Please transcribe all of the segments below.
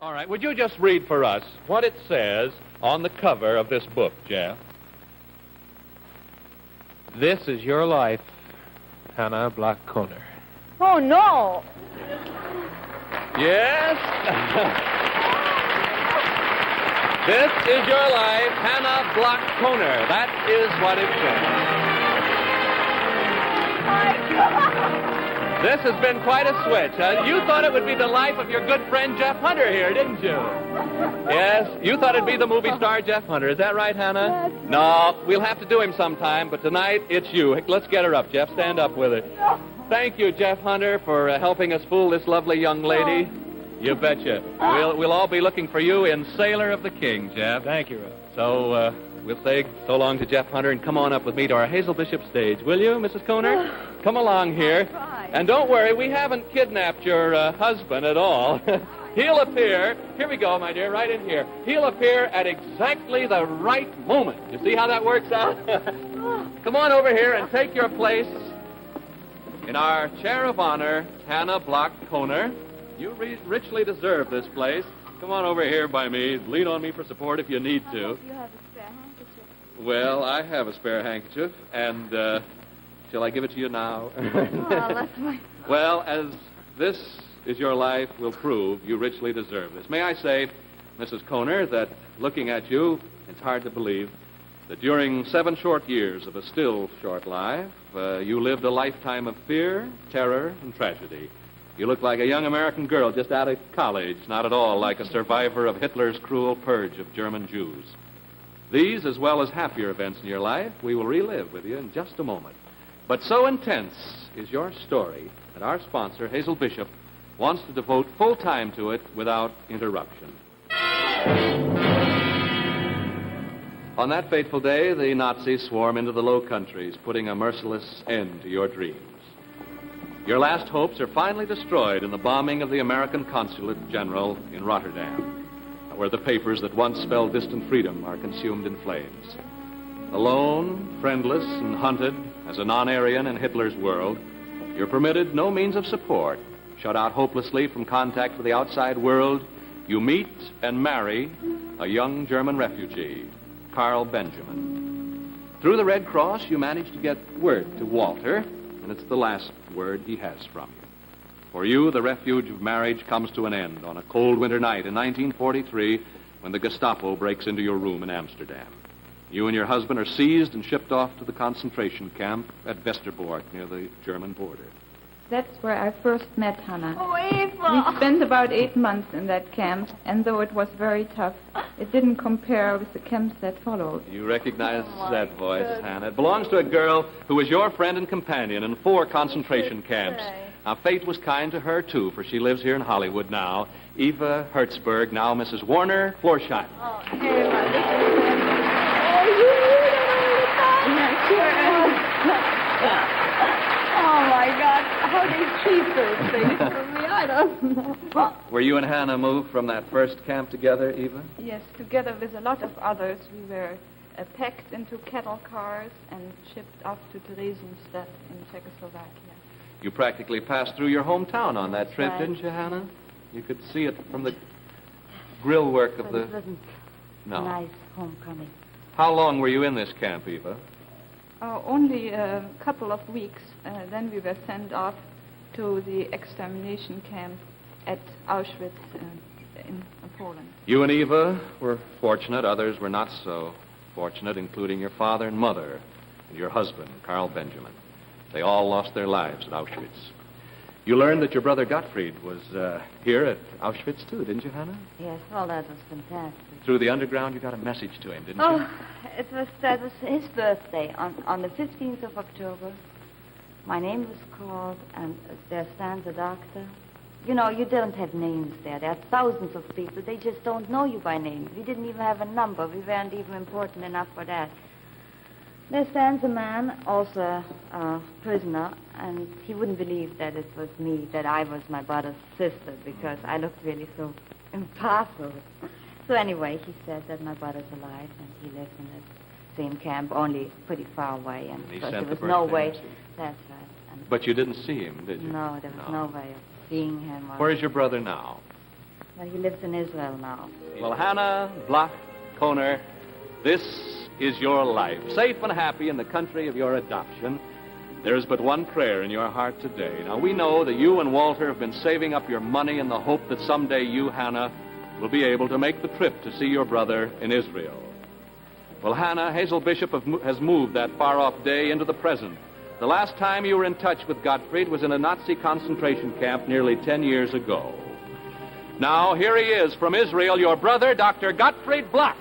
All right, would you just read for us what it says on the cover of this book, Jeff? This is your life, Hanna Bloch Kohner. Oh, no. Yes? This is your life, Hanna Bloch Kohner. That is what it says. My God. This has been quite a switch. You thought it would be the life of your good friend Jeff Hunter here, didn't you? Yes, you thought it'd be the movie star Jeff Hunter. Is that right, Hanna? Yes. No, we'll have to do him sometime, but tonight it's you. Let's get her up, Jeff. Stand up with her. No. Thank you, Jeff Hunter, for helping us fool this lovely young lady. You betcha. We'll all be looking for you in Sailor of the King, Jeff. Thank you, Rob. So, we'll say so long to Jeff Hunter and come on up with me to our Hazel Bishop stage, will you, Mrs. Kohner? Come along here. And don't worry, we haven't kidnapped your husband at all. He'll appear, here we go, my dear, right in here. He'll appear at exactly the right moment. You see how that works out? Come on over here and take your place in our chair of honor, Hanna Bloch Kohner. You richly deserve this place. Come on over here by me. Lean on me for support if you need to. You have a spare handkerchief. Well, I have a spare handkerchief, and shall I give it to you now? Oh, that's my... Well, as this is your life will prove, you richly deserve this. May I say, Mrs. Kohner, that looking at you, it's hard to believe that during 7 short years of a still short life, you lived a lifetime of fear, terror, and tragedy. You look like a young American girl just out of college, not at all like a survivor of Hitler's cruel purge of German Jews. These, as well as happier events in your life, we will relive with you in just a moment. But so intense is your story that our sponsor, Hazel Bishop, wants to devote full time to it without interruption. On that fateful day, the Nazis swarm into the Low Countries, putting a merciless end to your dreams. Your last hopes are finally destroyed in the bombing of the American Consulate General in Rotterdam, where the papers that once spelled distant freedom are consumed in flames. Alone, friendless, and hunted as a non-Aryan in Hitler's world, you're permitted no means of support. Shut out hopelessly from contact with the outside world, you meet and marry a young German refugee, Carl Benjamin. Through the Red Cross, you manage to get word to Walter, and it's the last word he has from you. For you, the refuge of marriage comes to an end on a cold winter night in 1943 when the Gestapo breaks into your room in Amsterdam. You and your husband are seized and shipped off to the concentration camp at Westerbork near the German border. That's where I first met Hanna. Oh, Eva. We spent about 8 months in that camp, and though it was very tough, it didn't compare with the camps that followed. You recognize that voice, Hanna. It belongs to a girl who was your friend and companion in 4 concentration camps. Now, fate was kind to her, too, for she lives here in Hollywood now. Eva Hertzberg, now Mrs. Warner Florsheim. Oh, Eva, this is... Oh, you knew that all the time? Oh, my God. How they keep those things from me, I don't know. Were you and Hanna moved from that first camp together, Eva? Yes, together with a lot of others, we were packed into cattle cars and shipped off to Theresienstadt in Czechoslovakia. You practically passed through your hometown on that trip, Right. didn't you, Hanna? You could see it from the grill work of But the... it wasn't No. a nice homecoming. How long were you in this camp, Eva? Only a couple of weeks. Then we were sent off to the extermination camp at Auschwitz in Poland. You and Eva were fortunate. Others were not so fortunate, including your father and mother and your husband, Carl Benjamin. They all lost their lives at Auschwitz. You learned that your brother Gottfried was here at Auschwitz, too, didn't you, Hanna? Yes, well, that was fantastic. Through the underground, you got a message to him, didn't you? Oh, that was his birthday on the 15th of October. My name was called, and there stands a doctor. You know, you don't have names there. There are thousands of people. They just don't know you by name. We didn't even have a number. We weren't even important enough for that. There stands a man, also a prisoner, and he wouldn't believe that it was me, that I was my brother's sister, because I looked really so impossible. So anyway, he said that my brother's alive, and he lives in the same camp, only pretty far away, and He because sent there the was no birthday way. message. That's right. And But you didn't see him, did you? no, there was no way of seeing him. Where is your brother now? Well, he lives in Israel now. Well, Hanna, Bloch, Kohner, this is your life, safe and happy in the country of your adoption. There is but one prayer in your heart today. Now, we know that you and Walter have been saving up your money in the hope that someday you, Hanna, will be able to make the trip to see your brother in Israel. Well, Hanna, Hazel Bishop has moved that far-off day into the present. The last time you were in touch with Gottfried was in a Nazi concentration camp nearly 10 years ago. Now, here he is from Israel, your brother, Dr. Gottfried Bloch.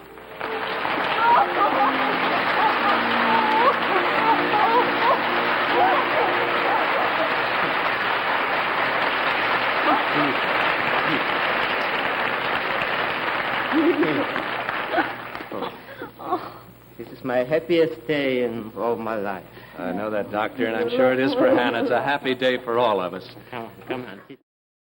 This is my happiest day in all my life. I know that, Doctor, and I'm sure it is for Hanna. It's a happy day for all of us. Come on.